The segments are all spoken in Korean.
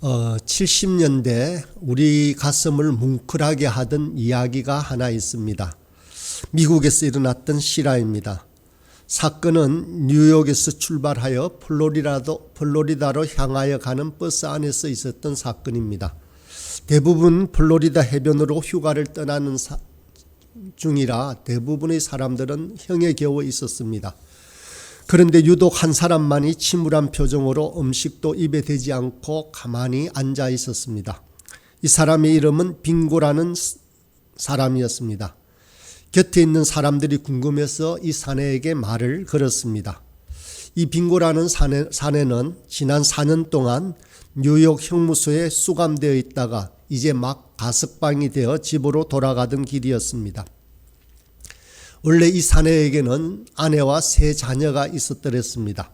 70년대 우리 가슴을 뭉클하게 하던 이야기가 하나 있습니다. 미국에서 일어났던 실화입니다. 사건은 뉴욕에서 출발하여 플로리다로 향하여 가는 버스 안에서 있었던 사건입니다. 대부분 플로리다 해변으로 휴가를 떠나는 중이라 대부분의 사람들은 형에 겨워 있었습니다. 그런데 유독 한 사람만이 침울한 표정으로 음식도 입에 대지 않고 가만히 앉아 있었습니다. 이 사람의 이름은 빙고라는 사람이었습니다. 곁에 있는 사람들이 궁금해서 이 사내에게 말을 걸었습니다. 이 빙고라는 사내는 지난 4년 동안 뉴욕 형무소에 수감되어 있다가 이제 막 가석방이 되어 집으로 돌아가던 길이었습니다. 원래 이 사내에게는 아내와 3 자녀가 있었더랬습니다.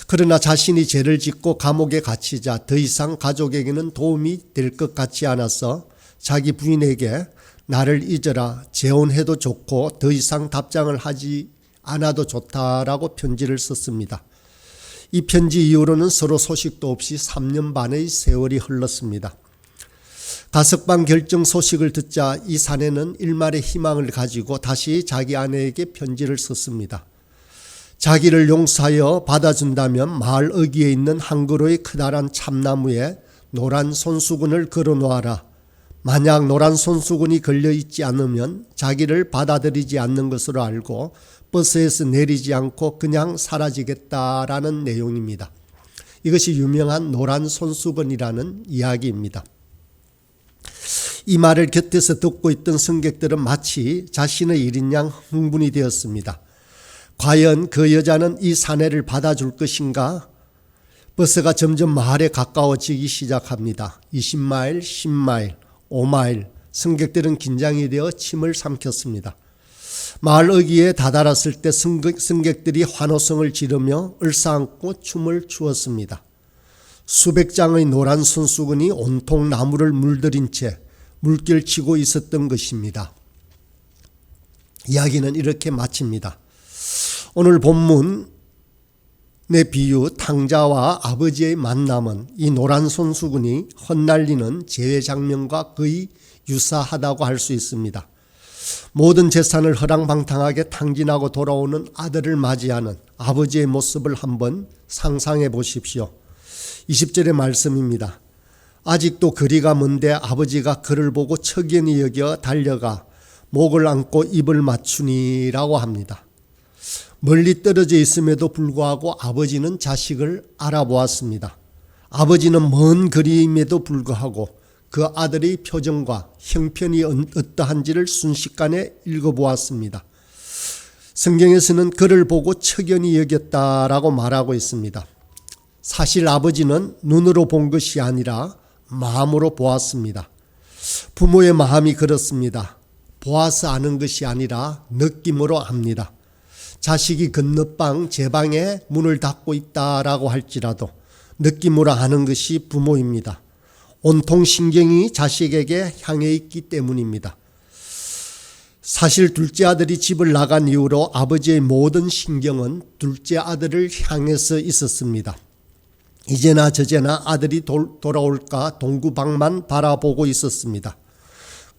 그러나 자신이 죄를 짓고 감옥에 갇히자 더 이상 가족에게는 도움이 될 것 같지 않아서 자기 부인에게 나를 잊어라, 재혼해도 좋고 더 이상 답장을 하지 않아도 좋다라고 편지를 썼습니다. 이 편지 이후로는 서로 소식도 없이 3년 반의 세월이 흘렀습니다. 가석방 결정 소식을 듣자 이 사내는 일말의 희망을 가지고 다시 자기 아내에게 편지를 썼습니다. 자기를 용서하여 받아준다면 마을 어귀에 있는 한 그루의 크다란 참나무에 노란 손수건을 걸어놓아라. 만약 노란 손수건이 걸려있지 않으면 자기를 받아들이지 않는 것으로 알고 버스에서 내리지 않고 그냥 사라지겠다라는 내용입니다. 이것이 유명한 노란 손수건이라는 이야기입니다. 이 말을 곁에서 듣고 있던 승객들은 마치 자신의 일인 양 흥분이 되었습니다. 과연 그 여자는 이 사내를 받아줄 것인가? 버스가 점점 마을에 가까워지기 시작합니다. 20마일, 10마일, 5마일, 승객들은 긴장이 되어 침을 삼켰습니다. 마을 어귀에 다다랐을 때 승객들이 환호성을 지르며 얼싸안고 춤을 추었습니다. 수백 장의 노란 손수건이 온통 나무를 물들인 채 물결치고 있었던 것입니다. 이야기는 이렇게 마칩니다. 오늘 본문의 비유 탕자와 아버지의 만남은 이 노란 손수건이 헛날리는 재회 장면과 거의 유사하다고 할 수 있습니다. 모든 재산을 허랑방탕하게 탕진하고 돌아오는 아들을 맞이하는 아버지의 모습을 한번 상상해 보십시오. 20절의 말씀입니다. 아직도 거리가 먼데 아버지가 그를 보고 척연히 여겨 달려가 목을 안고 입을 맞추니라고 합니다. 멀리 떨어져 있음에도 불구하고 아버지는 자식을 알아보았습니다. 아버지는 먼 거리임에도 불구하고 그 아들의 표정과 형편이 어떠한지를 순식간에 읽어보았습니다. 성경에서는 그를 보고 척연히 여겼다라고 말하고 있습니다. 사실 아버지는 눈으로 본 것이 아니라 마음으로 보았습니다. 부모의 마음이 그렇습니다. 보아서 아는 것이 아니라 느낌으로 압니다. 자식이 건너방 제 방에 문을 닫고 있다라고 할지라도 느낌으로 아는 것이 부모입니다. 온통 신경이 자식에게 향해 있기 때문입니다. 사실 둘째 아들이 집을 나간 이후로 아버지의 모든 신경은 둘째 아들을 향해서 있었습니다. 이제나 저제나 아들이 돌아올까 동구방만 바라보고 있었습니다.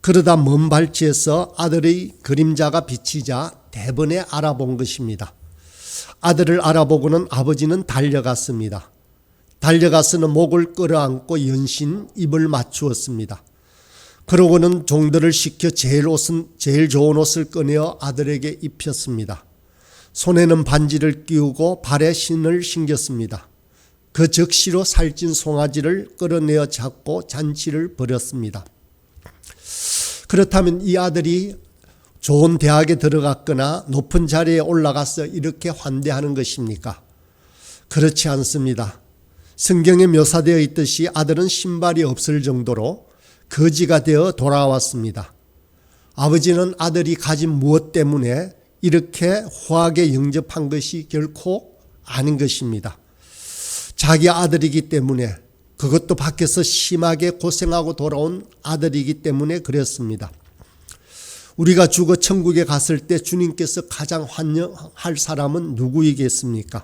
그러다 먼 발치에서 아들의 그림자가 비치자 대번에 알아본 것입니다. 아들을 알아보고는 아버지는 달려갔습니다. 달려가서는 목을 끌어안고 연신 입을 맞추었습니다. 그러고는 종들을 시켜 제일 좋은 옷을 꺼내어 아들에게 입혔습니다. 손에는 반지를 끼우고 발에 신을 신겼습니다. 그 즉시로 살찐 송아지를 끌어내어 잡고 잔치를 벌였습니다. 그렇다면 이 아들이 좋은 대학에 들어갔거나 높은 자리에 올라가서 이렇게 환대하는 것입니까? 그렇지 않습니다. 성경에 묘사되어 있듯이 아들은 신발이 없을 정도로 거지가 되어 돌아왔습니다. 아버지는 아들이 가진 무엇 때문에 이렇게 후하게 영접한 것이 결코 아닌 것입니다. 자기 아들이기 때문에, 그것도 밖에서 심하게 고생하고 돌아온 아들이기 때문에 그랬습니다. 우리가 죽어 천국에 갔을 때 주님께서 가장 환영할 사람은 누구이겠습니까?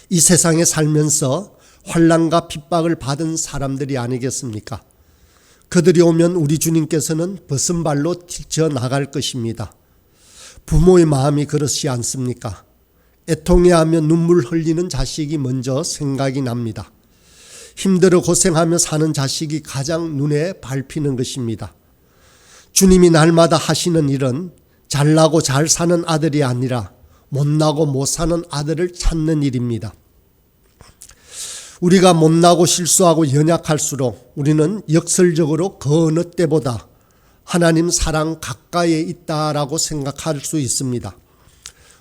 이 세상에 살면서 환난과 핍박을 받은 사람들이 아니겠습니까? 그들이 오면 우리 주님께서는 벗은발로 뛰쳐 나갈 것입니다. 부모의 마음이 그렇지 않습니까? 애통해하며 눈물 흘리는 자식이 먼저 생각이 납니다. 힘들어 고생하며 사는 자식이 가장 눈에 밟히는 것입니다. 주님이 날마다 하시는 일은 잘나고 잘 사는 아들이 아니라 못나고 못 사는 아들을 찾는 일입니다. 우리가 못나고 실수하고 연약할수록 우리는 역설적으로 그 어느 때보다 하나님 사랑 가까이에 있다라고 생각할 수 있습니다.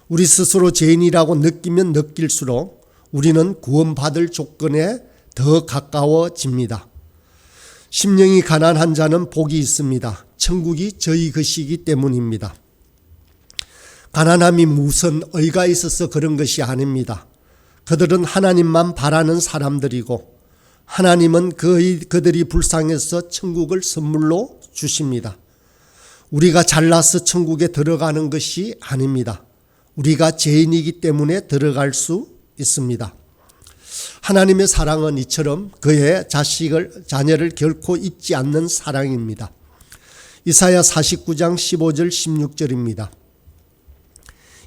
우리 스스로 죄인이라고 느끼면 느낄수록 우리는 구원받을 조건에 더 가까워집니다. 심령이 가난한 자는 복이 있습니다. 천국이 저희 것이기 때문입니다. 가난함이 무슨 의가 있어서 그런 것이 아닙니다. 그들은 하나님만 바라는 사람들이고 하나님은 그들이 불쌍해서 천국을 선물로 주십니다. 우리가 잘나서 천국에 들어가는 것이 아닙니다. 우리가 죄인이기 때문에 들어갈 수 있습니다. 하나님의 사랑은 이처럼 그의 자녀를 결코 잊지 않는 사랑입니다. 이사야 49장 15절 16절입니다.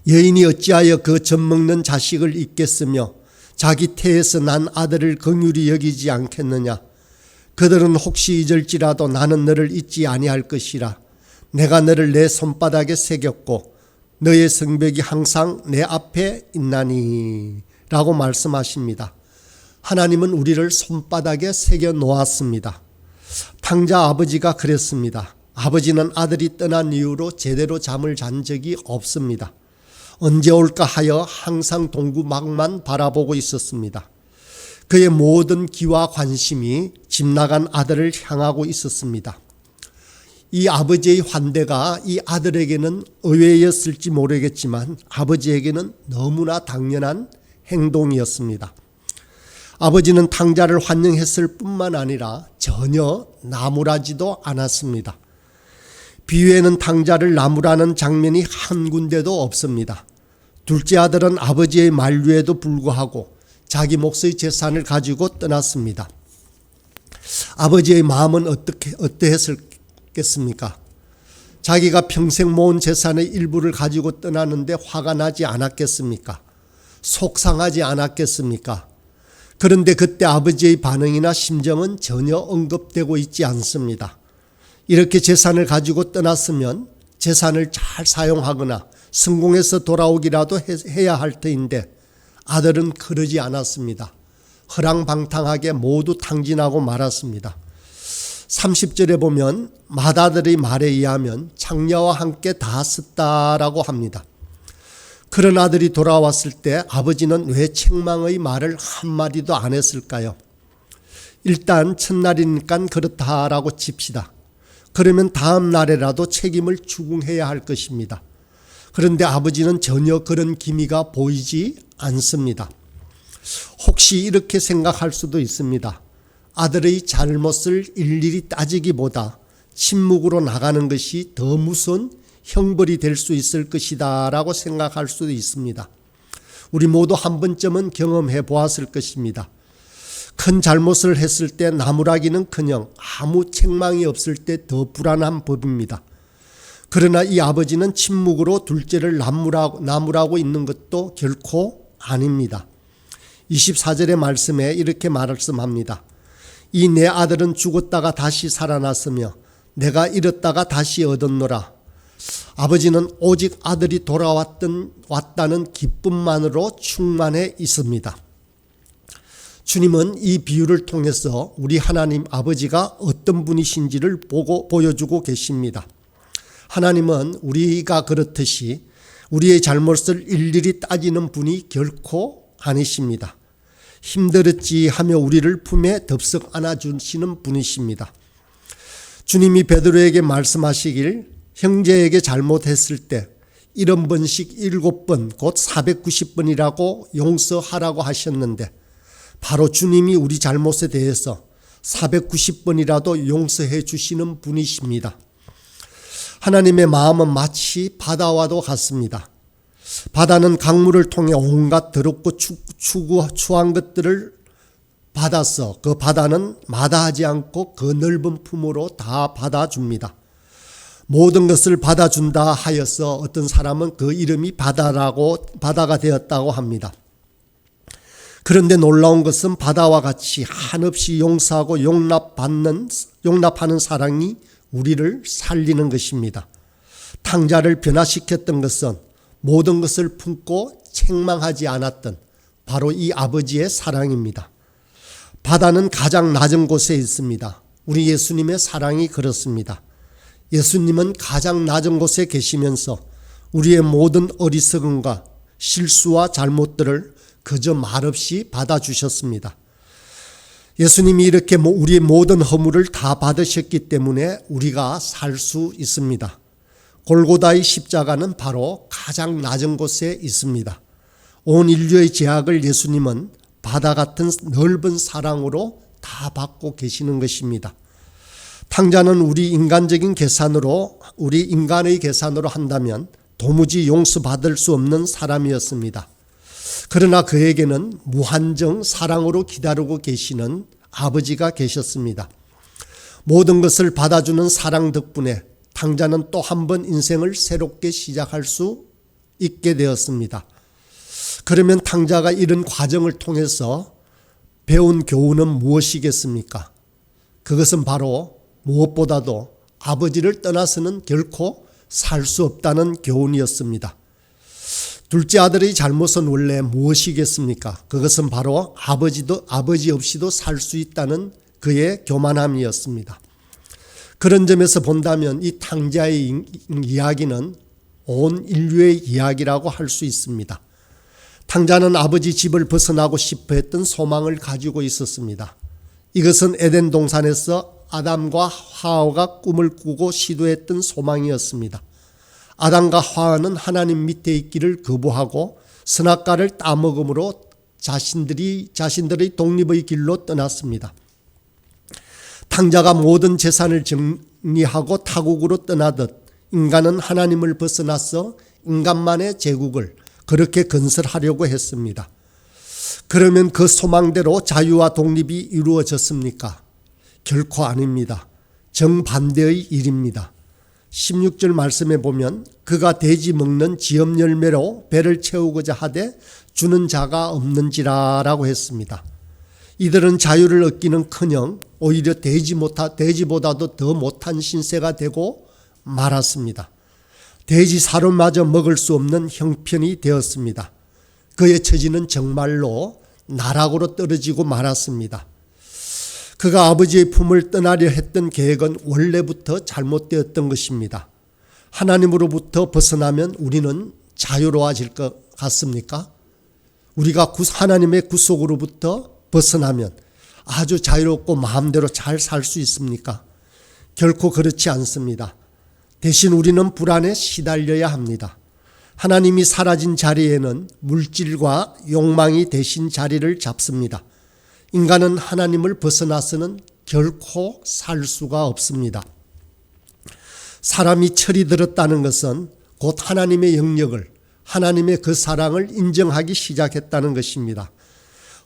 여인이 어찌하여 그 젖먹는 자식을 잊겠으며 자기 태에서 난 아들을 긍휼히 여기지 않겠느냐. 그들은 혹시 잊을지라도 나는 너를 잊지 아니할 것이라. 내가 너를 내 손바닥에 새겼고 너의 성벽이 항상 내 앞에 있나니 라고 말씀하십니다. 하나님은 우리를 손바닥에 새겨 놓았습니다. 탕자 아버지가 그랬습니다. 아버지는 아들이 떠난 이후로 제대로 잠을 잔 적이 없습니다. 언제 올까 하여 항상 동구막만 바라보고 있었습니다. 그의 모든 기와 관심이 집 나간 아들을 향하고 있었습니다. 이 아버지의 환대가 이 아들에게는 의외였을지 모르겠지만 아버지에게는 너무나 당연한 행동이었습니다. 아버지는 탕자를 환영했을 뿐만 아니라 전혀 나무라지도 않았습니다. 비유에는 탕자를 나무라는 장면이 한 군데도 없습니다. 둘째 아들은 아버지의 만류에도 불구하고 자기 몫의 재산을 가지고 떠났습니다. 아버지의 마음은 어떠했겠습니까? 자기가 평생 모은 재산의 일부를 가지고 떠나는데 화가 나지 않았겠습니까? 속상하지 않았겠습니까? 그런데 그때 아버지의 반응이나 심정은 전혀 언급되고 있지 않습니다. 이렇게 재산을 가지고 떠났으면 재산을 잘 사용하거나 성공해서 돌아오기라도 해야 할 터인데 아들은 그러지 않았습니다. 허랑방탕하게 모두 탕진하고 말았습니다. 30절에 보면 맏아들의 말에 의하면 창녀와 함께 다 썼다라고 합니다. 그런 아들이 돌아왔을 때 아버지는 왜 책망의 말을 한마디도 안 했을까요? 일단 첫날이니까 그렇다라고 칩시다. 그러면 다음 날에라도 책임을 추궁해야 할 것입니다. 그런데 아버지는 전혀 그런 기미가 보이지 않습니다. 혹시 이렇게 생각할 수도 있습니다. 아들의 잘못을 일일이 따지기보다 침묵으로 나가는 것이 더 무서운 형벌이 될 수 있을 것이다 라고 생각할 수도 있습니다. 우리 모두 한 번쯤은 경험해 보았을 것입니다. 큰 잘못을 했을 때 나무라기는커녕 아무 책망이 없을 때 더 불안한 법입니다. 그러나 이 아버지는 침묵으로 둘째를 나무라고 있는 것도 결코 아닙니다. 24절의 말씀에 이렇게 말씀합니다. 이 내 아들은 죽었다가 다시 살아났으며 내가 잃었다가 다시 얻었노라. 아버지는 오직 아들이 왔다는 기쁨만으로 충만해 있습니다. 주님은 이 비유를 통해서 우리 하나님 아버지가 어떤 분이신지를 보여주고 계십니다. 하나님은 우리가 그렇듯이 우리의 잘못을 일일이 따지는 분이 결코 아니십니다. 힘들었지 하며 우리를 품에 덥석 안아주시는 분이십니다. 주님이 베드로에게 말씀하시길 형제에게 잘못했을 때 70번씩 7번 곧 490번이라고 용서하라고 하셨는데 바로 주님이 우리 잘못에 대해서 490번이라도 용서해 주시는 분이십니다. 하나님의 마음은 마치 바다와도 같습니다. 바다는 강물을 통해 온갖 더럽고 추한 것들을 받았어. 그 바다는 마다하지 않고 그 넓은 품으로 다 받아줍니다. 모든 것을 받아준다 하여서 어떤 사람은 그 이름이 바다가 되었다고 합니다. 그런데 놀라운 것은 바다와 같이 한없이 용서하고 용납하는 사랑이 우리를 살리는 것입니다. 탕자를 변화시켰던 것은 모든 것을 품고 책망하지 않았던 바로 이 아버지의 사랑입니다. 바다는 가장 낮은 곳에 있습니다. 우리 예수님의 사랑이 그렇습니다. 예수님은 가장 낮은 곳에 계시면서 우리의 모든 어리석음과 실수와 잘못들을 그저 말없이 받아주셨습니다. 예수님이 이렇게 우리의 모든 허물을 다 받으셨기 때문에 우리가 살 수 있습니다. 골고다의 십자가는 바로 가장 낮은 곳에 있습니다. 온 인류의 죄악을 예수님은 바다 같은 넓은 사랑으로 다 받고 계시는 것입니다. 탕자는 우리 인간의 계산으로 한다면 도무지 용서받을 수 없는 사람이었습니다. 그러나 그에게는 무한정 사랑으로 기다리고 계시는 아버지가 계셨습니다. 모든 것을 받아주는 사랑 덕분에 탕자는 또 한 번 인생을 새롭게 시작할 수 있게 되었습니다. 그러면 탕자가 이런 과정을 통해서 배운 교훈은 무엇이겠습니까? 그것은 바로 무엇보다도 아버지를 떠나서는 결코 살 수 없다는 교훈이었습니다. 둘째 아들의 잘못은 원래 무엇이겠습니까? 그것은 바로 아버지 없이도 살 수 있다는 그의 교만함이었습니다. 그런 점에서 본다면 이 탕자의 이야기는 온 인류의 이야기라고 할 수 있습니다. 탕자는 아버지 집을 벗어나고 싶어 했던 소망을 가지고 있었습니다. 이것은 에덴 동산에서 아담과 하와가 꿈을 꾸고 시도했던 소망이었습니다. 아담과 하와는 하나님 밑에 있기를 거부하고 선악과를 따먹음으로 자신들의 독립의 길로 떠났습니다. 탕자가 모든 재산을 정리하고 타국으로 떠나듯 인간은 하나님을 벗어나서 인간만의 제국을 그렇게 건설하려고 했습니다. 그러면 그 소망대로 자유와 독립이 이루어졌습니까? 결코 아닙니다. 정반대의 일입니다. 16절 말씀에 보면 그가 돼지 먹는 지엄 열매로 배를 채우고자 하되 주는 자가 없는지라라고 했습니다. 이들은 자유를 얻기는커녕 오히려 돼지보다도 더 못한 신세가 되고 말았습니다. 돼지 살은마저 먹을 수 없는 형편이 되었습니다. 그의 처지는 정말로 나락으로 떨어지고 말았습니다. 그가 아버지의 품을 떠나려 했던 계획은 원래부터 잘못되었던 것입니다. 하나님으로부터 벗어나면 우리는 자유로워질 것 같습니까? 우리가 하나님의 구속으로부터 벗어나면 아주 자유롭고 마음대로 잘 살 수 있습니까? 결코 그렇지 않습니다. 대신 우리는 불안에 시달려야 합니다. 하나님이 사라진 자리에는 물질과 욕망이 대신 자리를 잡습니다. 인간은 하나님을 벗어나서는 결코 살 수가 없습니다. 사람이 철이 들었다는 것은 곧 하나님의 영역을, 하나님의 그 사랑을 인정하기 시작했다는 것입니다.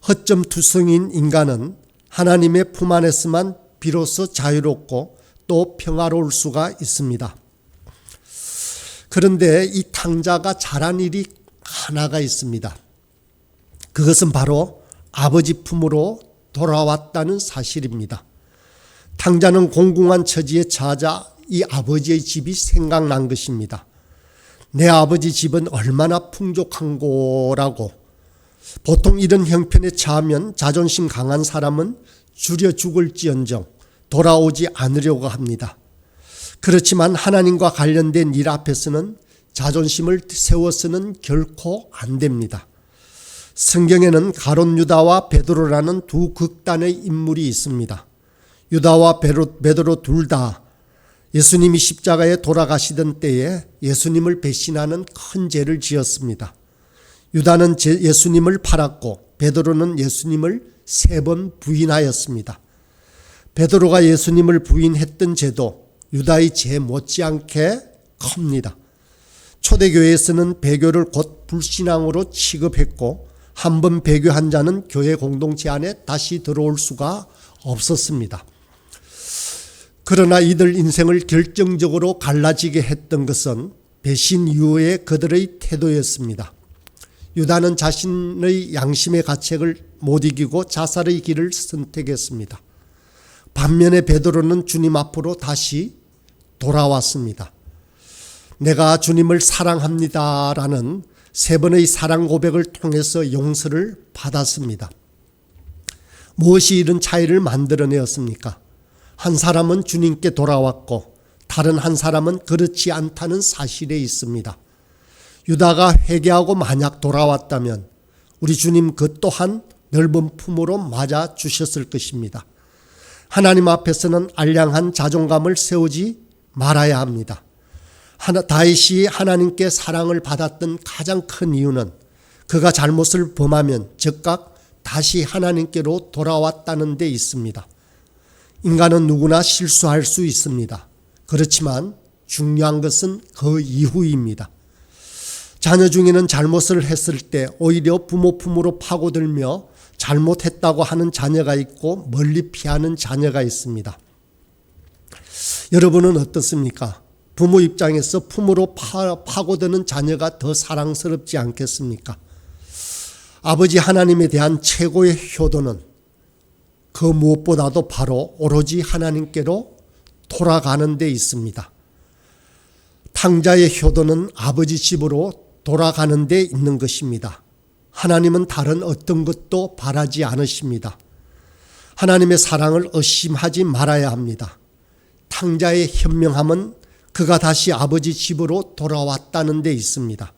허점투성인 인간은 하나님의 품 안에서만 비로소 자유롭고 또 평화로울 수가 있습니다. 그런데 이 탕자가 잘한 일이 하나가 있습니다. 그것은 바로 아버지 품으로 돌아왔다는 사실입니다. 탕자는 공공한 처지에 처하자 이 아버지의 집이 생각난 것입니다. 내 아버지 집은 얼마나 풍족한고라고. 보통 이런 형편에 처하면 자존심 강한 사람은 줄여 죽을지언정 돌아오지 않으려고 합니다. 그렇지만 하나님과 관련된 일 앞에서는 자존심을 세워서는 결코 안 됩니다. 성경에는 가룟 유다와 베드로라는 두 극단의 인물이 있습니다. 유다와 베드로 둘 다 예수님이 십자가에 돌아가시던 때에 예수님을 배신하는 큰 죄를 지었습니다. 유다는 예수님을 팔았고 베드로는 예수님을 3번 부인하였습니다. 베드로가 예수님을 부인했던 죄도 유다의 죄 못지않게 큽니다. 초대교회에서는 배교를 곧 불신앙으로 취급했고 한번 배교한 자는 교회 공동체 안에 다시 들어올 수가 없었습니다. 그러나 이들 인생을 결정적으로 갈라지게 했던 것은 배신 이후의 그들의 태도였습니다. 유다는 자신의 양심의 가책을 못 이기고 자살의 길을 선택했습니다. 반면에 베드로는 주님 앞으로 다시 돌아왔습니다. 내가 주님을 사랑합니다라는 3번의 사랑 고백을 통해서 용서를 받았습니다. 무엇이 이런 차이를 만들어내었습니까? 한 사람은 주님께 돌아왔고 다른 한 사람은 그렇지 않다는 사실에 있습니다. 유다가 회개하고 만약 돌아왔다면 우리 주님 그 또한 넓은 품으로 맞아 주셨을 것입니다. 하나님 앞에서는 알량한 자존감을 세우지 말아야 합니다. 다윗이 하나님께 사랑을 받았던 가장 큰 이유는 그가 잘못을 범하면 즉각 다시 하나님께로 돌아왔다는 데 있습니다. 인간은 누구나 실수할 수 있습니다. 그렇지만 중요한 것은 그 이후입니다. 자녀 중에는 잘못을 했을 때 오히려 부모 품으로 파고들며 잘못했다고 하는 자녀가 있고 멀리 피하는 자녀가 있습니다. 여러분은 어떻습니까? 부모 입장에서 품으로 파고드는 자녀가 더 사랑스럽지 않겠습니까? 아버지 하나님에 대한 최고의 효도는 그 무엇보다도 바로 오로지 하나님께로 돌아가는 데 있습니다. 탕자의 효도는 아버지 집으로 돌아가는 데 있는 것입니다. 하나님은 다른 어떤 것도 바라지 않으십니다. 하나님의 사랑을 의심하지 말아야 합니다. 탕자의 현명함은 그가 다시 아버지 집으로 돌아왔다는 데 있습니다.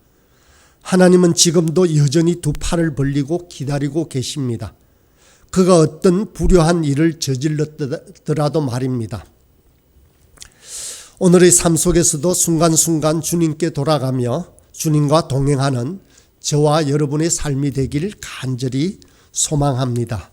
하나님은 지금도 여전히 두 팔을 벌리고 기다리고 계십니다. 그가 어떤 불효한 일을 저질렀더라도 말입니다. 오늘의 삶 속에서도 순간순간 주님께 돌아가며 주님과 동행하는 저와 여러분의 삶이 되길 간절히 소망합니다.